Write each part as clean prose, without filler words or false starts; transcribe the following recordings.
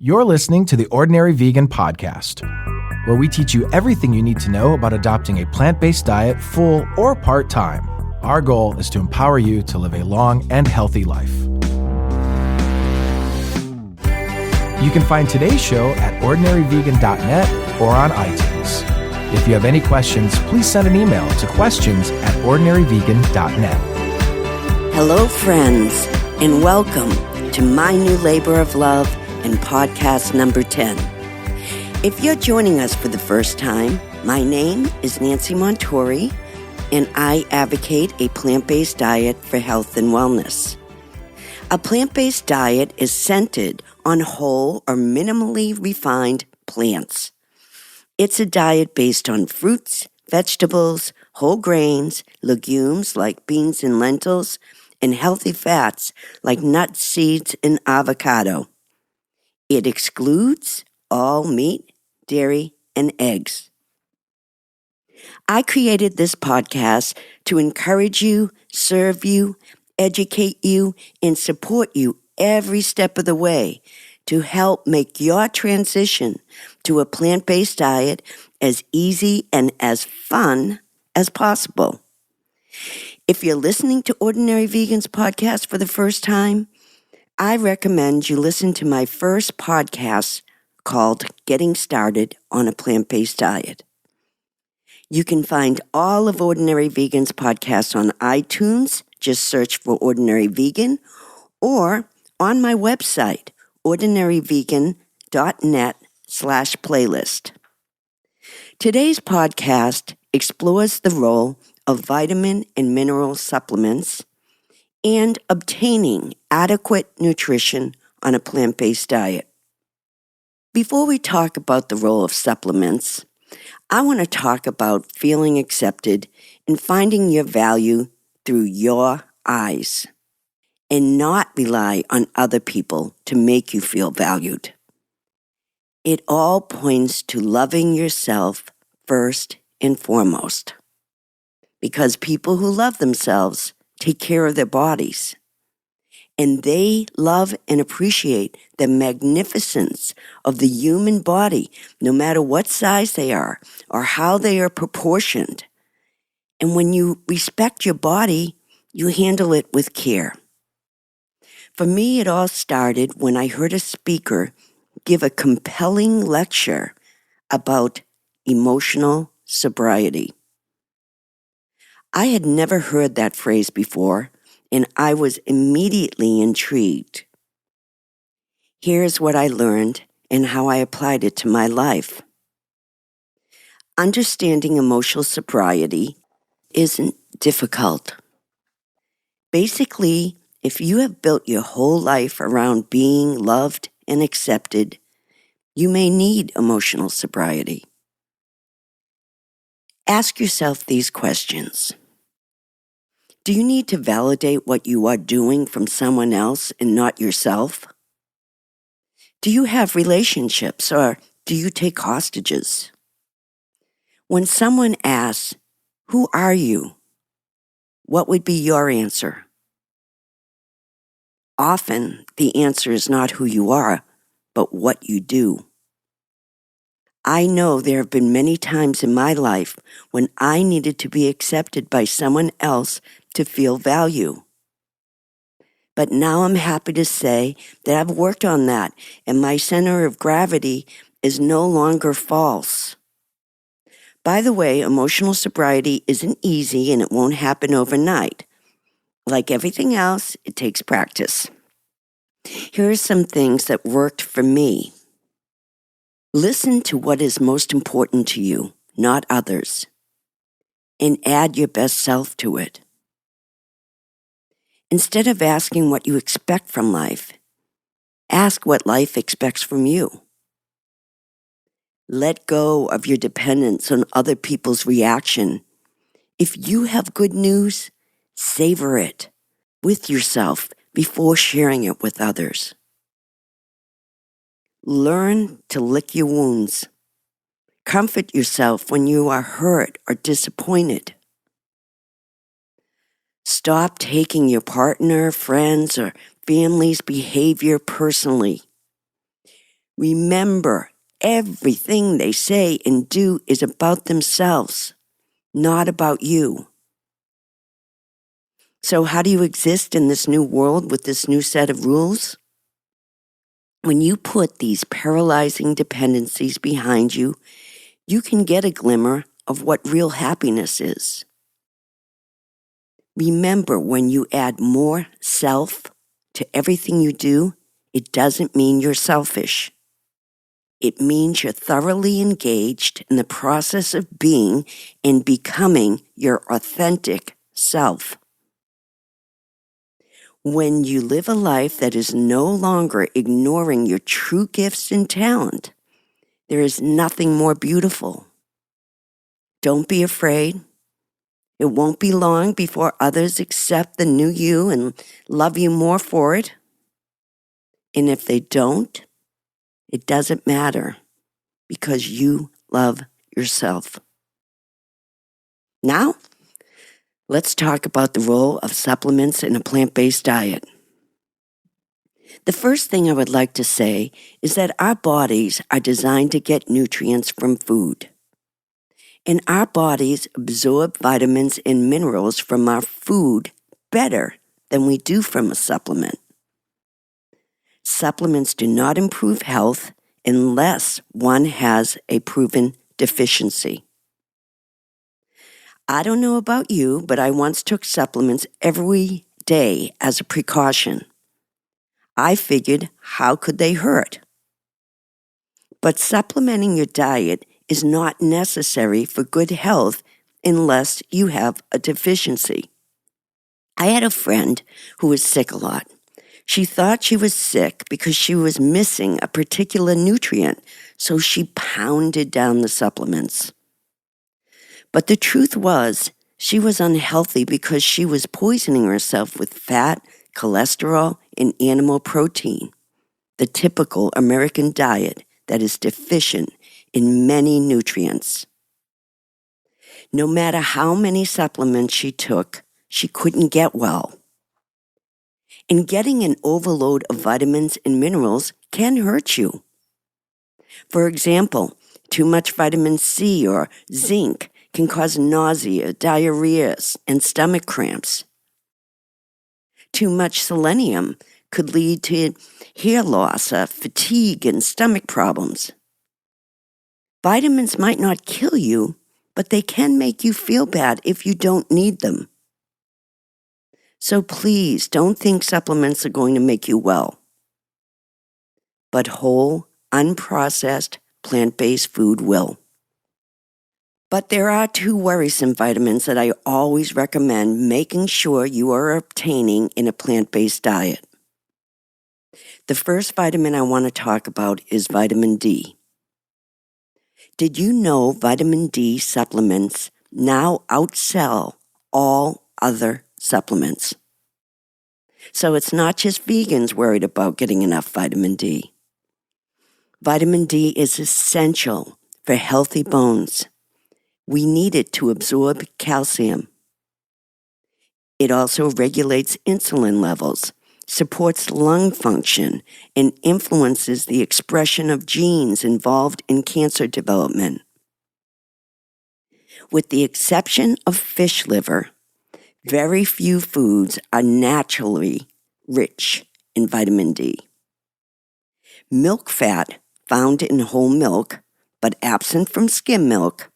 You're listening to the Ordinary Vegan Podcast, where we teach you everything you need to know about adopting a plant-based diet full or part-time. Our goal is to empower you to live a long and healthy life. You can find today's show at ordinaryvegan.net or on iTunes. If you have any questions, please send an email to questions@ordinaryvegan.net. Hello, friends, and welcome to my new labor of love and podcast number 10. If you're joining us for the first time, my name is Nancy Montori, and I advocate a plant-based diet for health and wellness. A plant-based diet is centered on whole or minimally refined plants. It's a diet based on fruits, vegetables, whole grains, legumes like beans and lentils, and healthy fats like nuts, seeds, and avocado. It excludes all meat, dairy, and eggs. I created this podcast to encourage you, serve you, educate you, and support you every step of the way to help make your transition to a plant-based diet as easy and as fun as possible. If you're listening to Ordinary Vegans podcast for the first time, I recommend you listen to my first podcast called Getting Started on a Plant-Based Diet. You can find all of Ordinary Vegans podcasts on iTunes. Just search for Ordinary Vegan, or on my website, ordinaryvegan.net/playlist. Today's podcast explores the role of vitamin and mineral supplements and obtaining adequate nutrition on a plant-based diet. Before we talk about the role of supplements, I want to talk about feeling accepted and finding your value through your eyes, and not rely on other people to make you feel valued. It all points to loving yourself first and foremost, because people who love themselves take care of their bodies, and they love and appreciate the magnificence of the human body, no matter what size they are or how they are proportioned. And when you respect your body, you handle it with care. For me, it all started when I heard a speaker give a compelling lecture about emotional sobriety. I had never heard that phrase before, and I was immediately intrigued. Here's what I learned and how I applied it to my life. Understanding emotional sobriety isn't difficult. Basically, if you have built your whole life around being loved and accepted, you may need emotional sobriety. Ask yourself these questions. Do you need to validate what you are doing from someone else and not yourself? Do you have relationships, or do you take hostages? When someone asks, "Who are you?" what would be your answer? Often, the answer is not who you are, but what you do. I know there have been many times in my life when I needed to be accepted by someone else to feel value. But now I'm happy to say that I've worked on that, and my center of gravity is no longer false. By the way, emotional sobriety isn't easy and it won't happen overnight. Like everything else, it takes practice. Here are some things that worked for me. Listen to what is most important to you, not others, and add your best self to it. Instead of asking what you expect from life, ask what life expects from you. Let go of your dependence on other people's reaction. If you have good news, savor it with yourself before sharing it with others. Learn to lick your wounds. Comfort yourself when you are hurt or disappointed. Stop taking your partner, friends, or family's behavior personally. Remember, everything they say and do is about themselves, not about you. So how do you exist in this new world with this new set of rules? When you put these paralyzing dependencies behind you, you can get a glimmer of what real happiness is. Remember, when you add more self to everything you do, it doesn't mean you're selfish. It means you're thoroughly engaged in the process of being and becoming your authentic self. When you live a life that is no longer ignoring your true gifts and talent, there is nothing more beautiful. Don't be afraid. It won't be long before others accept the new you and love you more for it. And if they don't, it doesn't matter because you love yourself. Now, let's talk about the role of supplements in a plant-based diet. The first thing I would like to say is that our bodies are designed to get nutrients from food. And our bodies absorb vitamins and minerals from our food better than we do from a supplement. Supplements do not improve health unless one has a proven deficiency. I don't know about you, but I once took supplements every day as a precaution. I figured, how could they hurt? But supplementing your diet is not necessary for good health unless you have a deficiency. I had a friend who was sick a lot. She thought she was sick because she was missing a particular nutrient, so she pounded down the supplements. But the truth was, she was unhealthy because she was poisoning herself with fat, cholesterol, and animal protein, the typical American diet that is deficient in many nutrients. No matter how many supplements she took, she couldn't get well. And getting an overload of vitamins and minerals can hurt you. For example, too much vitamin C or zinc can cause nausea, diarrhea, and stomach cramps. Too much selenium could lead to hair loss, fatigue, and stomach problems. Vitamins might not kill you, but they can make you feel bad if you don't need them. So please don't think supplements are going to make you well. But whole, unprocessed, plant-based food will. But there are two worrisome vitamins that I always recommend making sure you are obtaining in a plant-based diet. The first vitamin I want to talk about is vitamin D. Did you know vitamin D supplements now outsell all other supplements? So it's not just vegans worried about getting enough vitamin D. Vitamin D is essential for healthy bones. We need it to absorb calcium. It also regulates insulin levels, supports lung function, and influences the expression of genes involved in cancer development. With the exception of fish liver, very few foods are naturally rich in vitamin D. Milk fat found in whole milk, but absent from skim milk,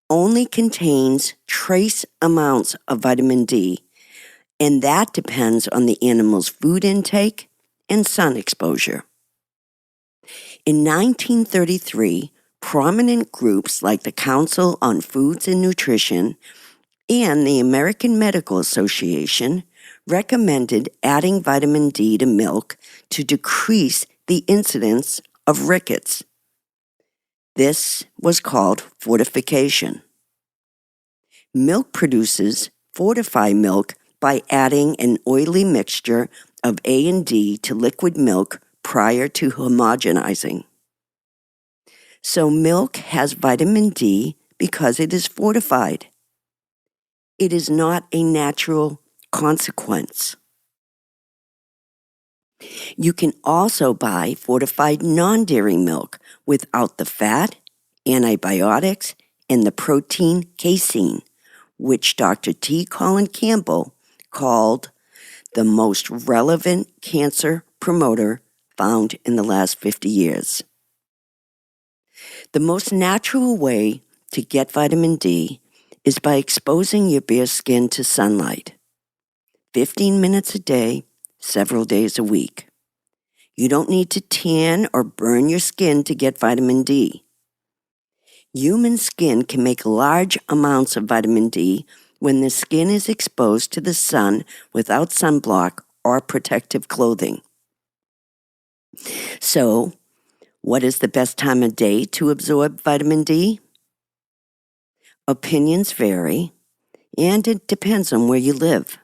only contains trace amounts of vitamin D, and that depends on the animal's food intake and sun exposure. In 1933, prominent groups like the Council on Foods and Nutrition and the American Medical Association recommended adding vitamin D to milk to decrease the incidence of rickets. This was called fortification. Milk producers fortify milk by adding an oily mixture of A and D to liquid milk prior to homogenizing. So milk has vitamin D because it is fortified. It is not a natural consequence. You can also buy fortified non-dairy milk without the fat, antibiotics, and the protein casein, which Dr. T. Colin Campbell called the most relevant cancer promoter found in the last 50 years. The most natural way to get vitamin D is by exposing your bare skin to sunlight. 15 minutes a day, several days a week. You don't need to tan or burn your skin to get vitamin D. Human skin can make large amounts of vitamin D when the skin is exposed to the sun without sunblock or protective clothing. So, what is the best time of day to absorb vitamin D? Opinions vary, and it depends on where you live.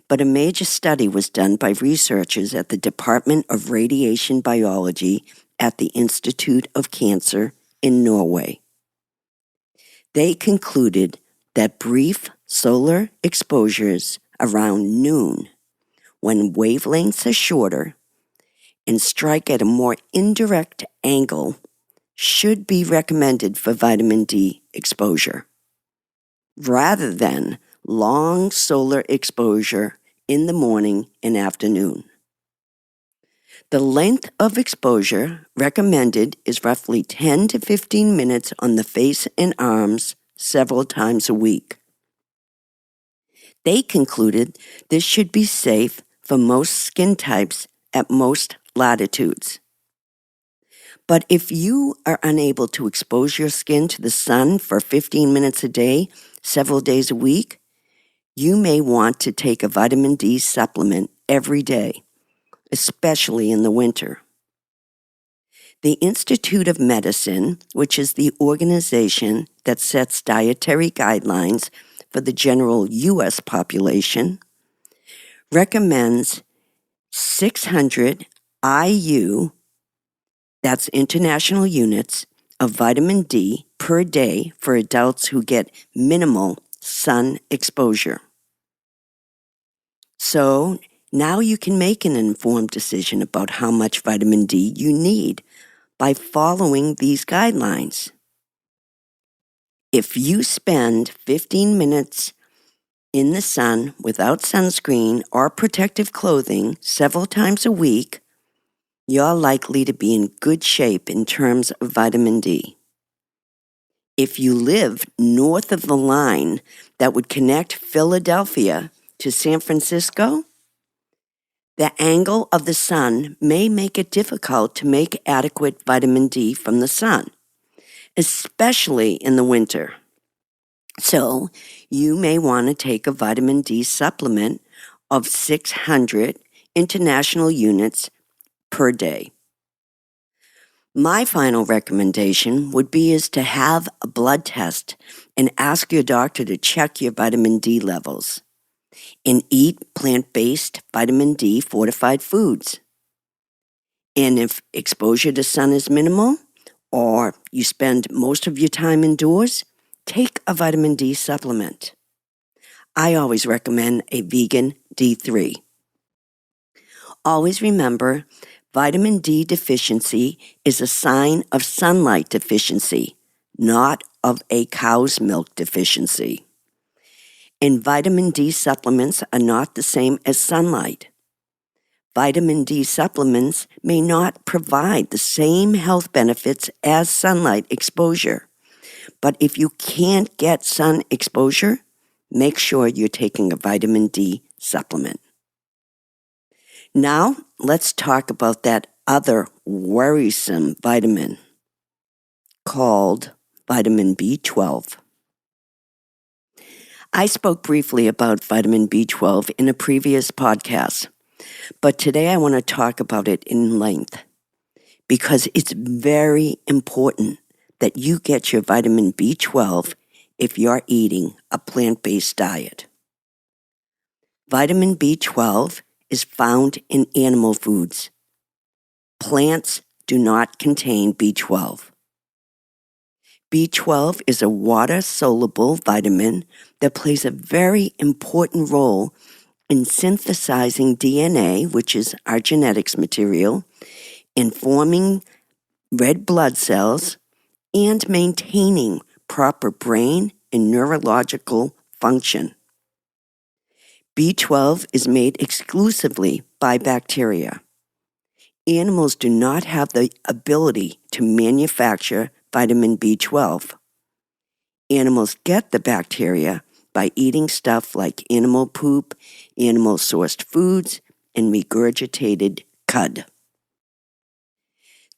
But a major study was done by researchers at the Department of Radiation Biology at the Institute of Cancer in Norway. They concluded that brief solar exposures around noon, when wavelengths are shorter and strike at a more indirect angle, should be recommended for vitamin D exposure, rather than long solar exposure in the morning and afternoon. The length of exposure recommended is roughly 10 to 15 minutes on the face and arms several times a week. They concluded this should be safe for most skin types at most latitudes. But if you are unable to expose your skin to the sun for 15 minutes a day, several days a week, you may want to take a vitamin D supplement every day, especially in the winter. The Institute of Medicine, which is the organization that sets dietary guidelines for the general U.S. population, recommends 600 IU, that's international units, of vitamin D per day for adults who get minimal sun exposure. So now you can make an informed decision about how much vitamin D you need by following these guidelines. If you spend 15 minutes in the sun without sunscreen or protective clothing several times a week, you're likely to be in good shape in terms of vitamin D. If you live north of the line that would connect Philadelphia to San Francisco, the angle of the sun may make it difficult to make adequate vitamin D from the sun, especially in the winter. So, you may want to take a vitamin D supplement of 600 international units per day. My final recommendation would be to have a blood test and ask your doctor to check your vitamin D levels, and eat plant-based vitamin D fortified foods. And if exposure to sun is minimal, or you spend most of your time indoors, take a vitamin D supplement. I always recommend a vegan D3. Always remember, vitamin D deficiency is a sign of sunlight deficiency, not of a cow's milk deficiency. And vitamin D supplements are not the same as sunlight. Vitamin D supplements may not provide the same health benefits as sunlight exposure. But if you can't get sun exposure, make sure you're taking a vitamin D supplement. Now, let's talk about that other worrisome vitamin called vitamin B12. I spoke briefly about vitamin B12 in a previous podcast, but today I want to talk about it in length because it's very important that you get your vitamin B12 if you're eating a plant-based diet. Vitamin B12 is found in animal foods. Plants do not contain B12. B12 is a water-soluble vitamin that plays a very important role in synthesizing DNA, which is our genetics material, in forming red blood cells, and maintaining proper brain and neurological function. B12 is made exclusively by bacteria. Animals do not have the ability to manufacture vitamin B12. Animals get the bacteria by eating stuff like animal poop, animal-sourced foods, and regurgitated cud.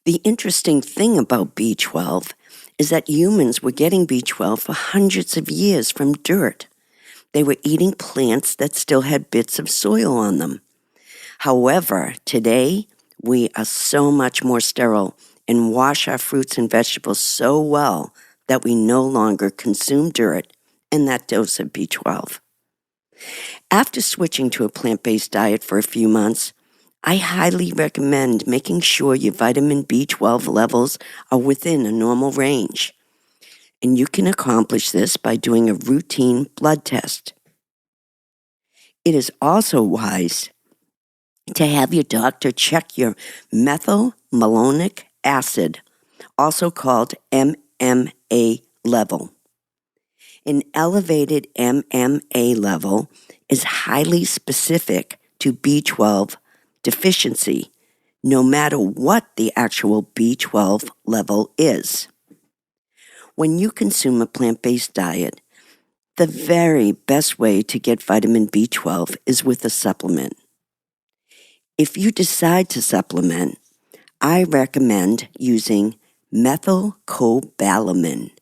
The interesting thing about B12 is that humans were getting B12 for hundreds of years from dirt. They were eating plants that still had bits of soil on them. However, today, we are so much more sterile and wash our fruits and vegetables so well that we no longer consume dirt and that dose of B12. After switching to a plant-based diet for a few months, I highly recommend making sure your vitamin B12 levels are within a normal range. And you can accomplish this by doing a routine blood test. It is also wise to have your doctor check your methylmalonic acid, also called MMA level. An elevated MMA level is highly specific to B12 deficiency, no matter what the actual B12 level is. When you consume a plant-based diet, the very best way to get vitamin B12 is with a supplement. If you decide to supplement, I recommend using methylcobalamin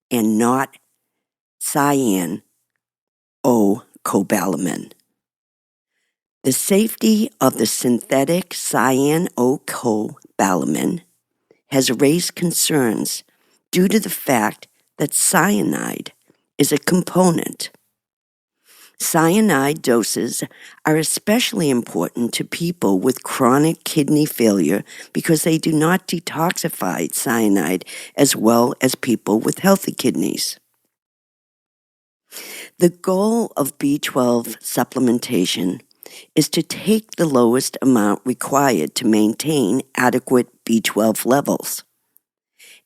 and not cyanocobalamin. The safety of the synthetic cyanocobalamin has raised concerns due to the fact that cyanide is a component. Cyanide doses are especially important to people with chronic kidney failure because they do not detoxify cyanide as well as people with healthy kidneys. The goal of B12 supplementation is to take the lowest amount required to maintain adequate B12 levels.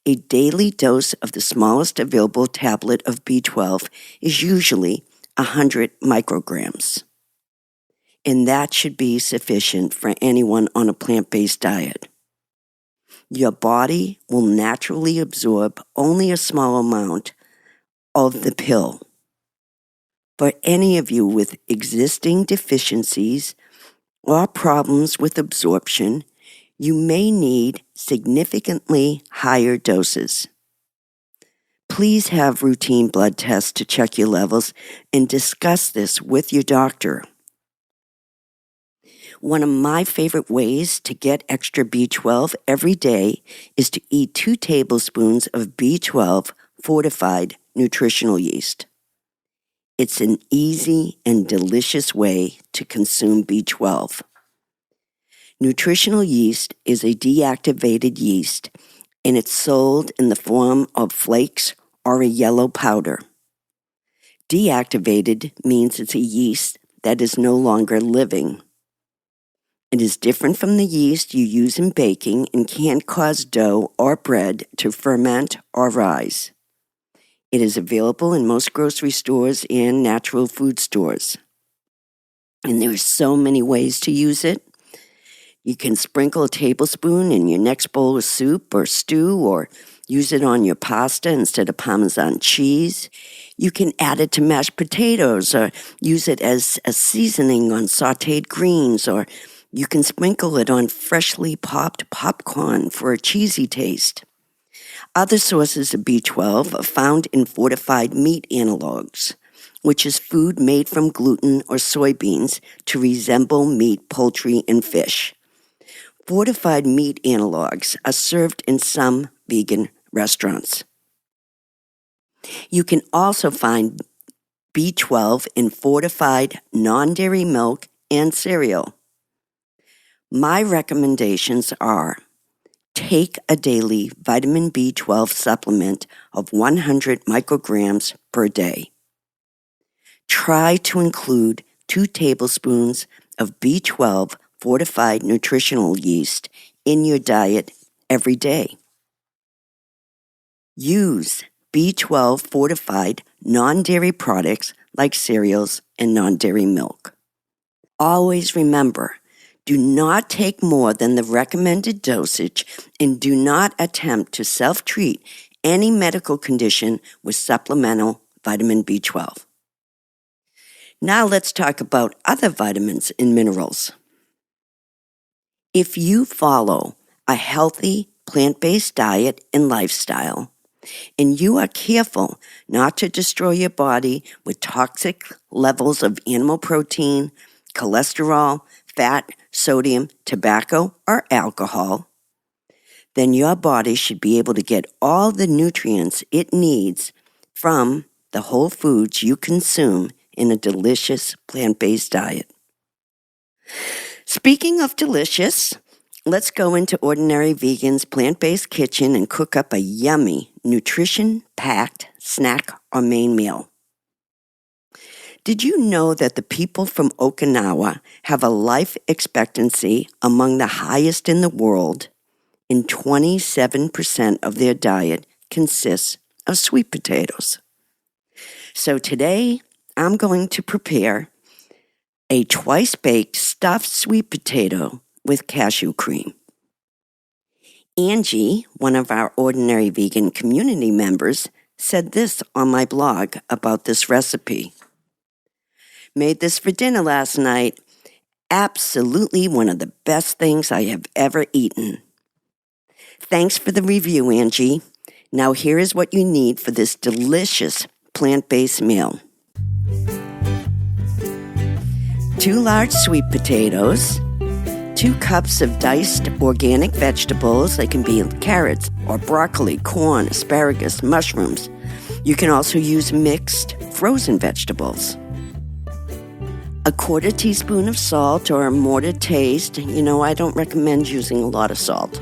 A daily dose of the smallest available tablet of B12 is usually 100 micrograms, and that should be sufficient for anyone on a plant-based diet. Your body will naturally absorb only a small amount of the pill. For any of you with existing deficiencies or problems with absorption, you may need significantly higher doses. Please have routine blood tests to check your levels and discuss this with your doctor. One of my favorite ways to get extra B12 every day is to eat 2 tablespoons of B12 fortified nutritional yeast. It's an easy and delicious way to consume B12. Nutritional yeast is a deactivated yeast, and it's sold in the form of flakes or a yellow powder. Deactivated means it's a yeast that is no longer living. It is different from the yeast you use in baking and can't cause dough or bread to ferment or rise. It is available in most grocery stores and natural food stores. And there are so many ways to use it. You can sprinkle a tablespoon in your next bowl of soup or stew, or use it on your pasta instead of Parmesan cheese. You can add it to mashed potatoes, or use it as a seasoning on sautéed greens, or you can sprinkle it on freshly popped popcorn for a cheesy taste. Other sources of B12 are found in fortified meat analogs, which is food made from gluten or soybeans to resemble meat, poultry, and fish. Fortified meat analogs are served in some vegan restaurants. You can also find B12 in fortified non-dairy milk and cereal. My recommendations are: take a daily vitamin B12 supplement of 100 micrograms per day. Try to include 2 tablespoons of B12 fortified nutritional yeast in your diet every day. Use B12 fortified non-dairy products like cereals and non-dairy milk. Always remember, do not take more than the recommended dosage and do not attempt to self-treat any medical condition with supplemental vitamin B12. Now let's talk about other vitamins and minerals. If you follow a healthy plant-based diet and lifestyle, and you are careful not to destroy your body with toxic levels of animal protein, cholesterol, fat, sodium, tobacco, or alcohol, then your body should be able to get all the nutrients it needs from the whole foods you consume in a delicious plant-based diet. Speaking of delicious, let's go into Ordinary Vegan's plant-based kitchen and cook up a yummy, nutrition-packed snack or main meal. Did you know that the people from Okinawa have a life expectancy among the highest in the world, and 27% of their diet consists of sweet potatoes? So today, I'm going to prepare a twice-baked stuffed sweet potato with cashew cream. Angie, one of our Ordinary Vegan community members, said this on my blog about this recipe. Made this for dinner last night. Absolutely one of the best things I have ever eaten. Thanks for the review, Angie. Now here is what you need for this delicious plant-based meal. 2 large sweet potatoes, 2 cups of diced organic vegetables. They can be carrots or broccoli, corn, asparagus, mushrooms. You can also use mixed frozen vegetables. A 1/4 teaspoon of salt or more to taste. I don't recommend using a lot of salt.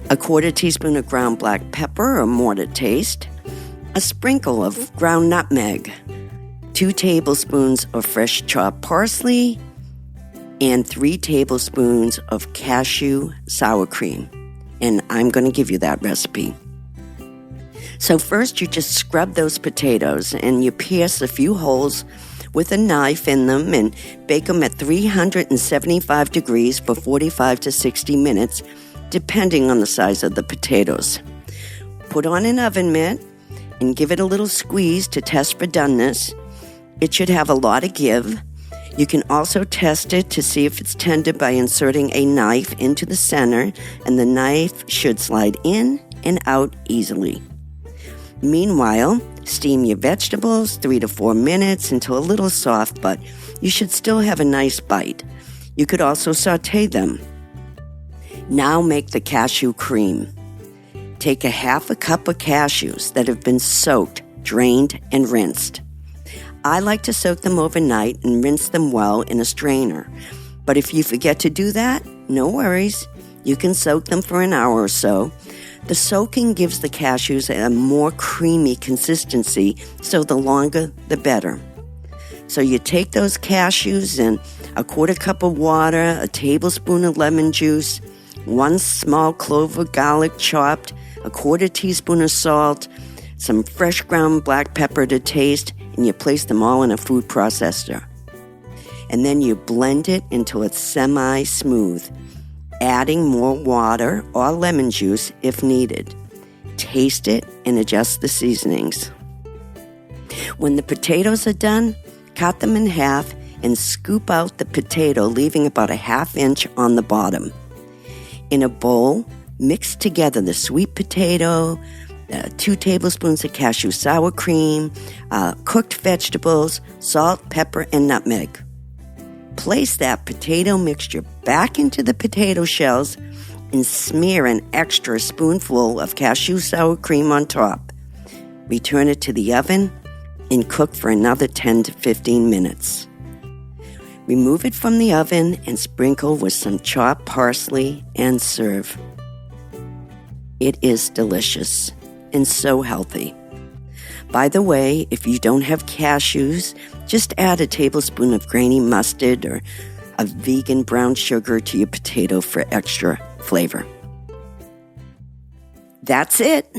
A 1/4 teaspoon of ground black pepper or more to taste. A sprinkle of ground nutmeg. 2 tablespoons of fresh chopped parsley. And 3 tablespoons of cashew sour cream. And I'm going to give you that recipe. So first you just scrub those potatoes and you pierce a few holes with a knife in them and bake them at 375 degrees for 45 to 60 minutes, depending on the size of the potatoes. Put on an oven mitt and give it a little squeeze to test for doneness. It should have a lot of give. You can also test it to see if it's tender by inserting a knife into the center, and the knife should slide in and out easily. Meanwhile, steam your vegetables 3 to 4 minutes until a little soft, but you should still have a nice bite. You could also saute them. Now make the cashew cream. Take a 1/2 cup of cashews that have been soaked, drained, and rinsed. I like to soak them overnight and rinse them well in a strainer. But if you forget to do that, no worries. You can soak them for an hour or so. The soaking gives the cashews a more creamy consistency, so the longer, the better. So you take those cashews and a 1/4 cup of water, a tablespoon of lemon juice, 1 small clove of garlic chopped, a 1/4 teaspoon of salt, some fresh ground black pepper to taste, and you place them all in a food processor. And then you blend it until it's semi-smooth, adding more water or lemon juice if needed. Taste it and adjust the seasonings. When the potatoes are done, cut them in half and scoop out the potato, leaving about a 1/2 inch on the bottom. In a bowl, mix together the sweet potato, 2 tablespoons of cashew sour cream, cooked vegetables, salt, pepper, and nutmeg. Place that potato mixture back into the potato shells and smear an extra spoonful of cashew sour cream on top. Return it to the oven and cook for another 10 to 15 minutes. Remove it from the oven and sprinkle with some chopped parsley and serve. It is delicious and so healthy. By the way, if you don't have cashews, Just add a tablespoon of grainy mustard or a vegan brown sugar to your potato for extra flavor. That's it.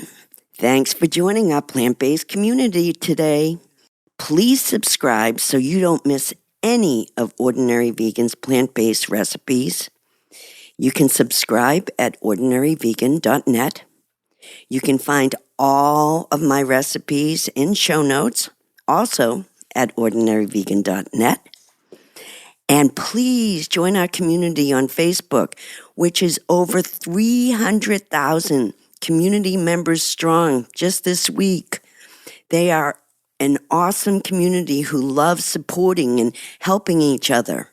Thanks for joining our plant-based community today. Please subscribe so you don't miss any of Ordinary Vegan's plant-based recipes. You can subscribe at ordinaryvegan.net. You can find all of my recipes in show notes, also at ordinaryvegan.net. And please join our community on Facebook, which is over 300,000 community members strong just this week. They are an awesome community who loves supporting and helping each other.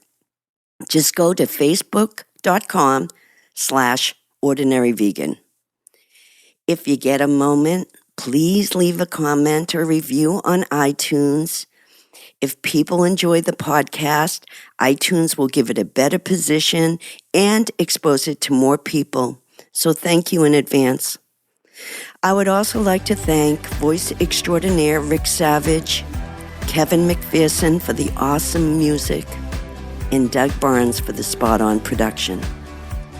Just go to facebook.com/ordinaryvegan. If you get a moment, please leave a comment or review on iTunes. If people enjoy the podcast, iTunes will give it a better position and expose it to more people. So thank you in advance. I would also like to thank voice extraordinaire Rick Savage, Kevin McPherson for the awesome music, and Doug Barnes for the spot-on production.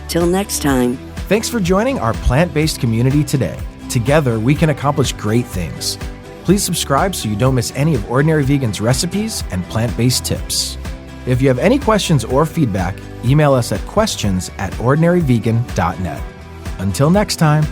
Till next time. Thanks for joining our plant-based community today. Together, we can accomplish great things. Please subscribe so you don't miss any of Ordinary Vegan's recipes and plant-based tips. If you have any questions or feedback, email us at questions@ordinaryvegan.net. Until next time.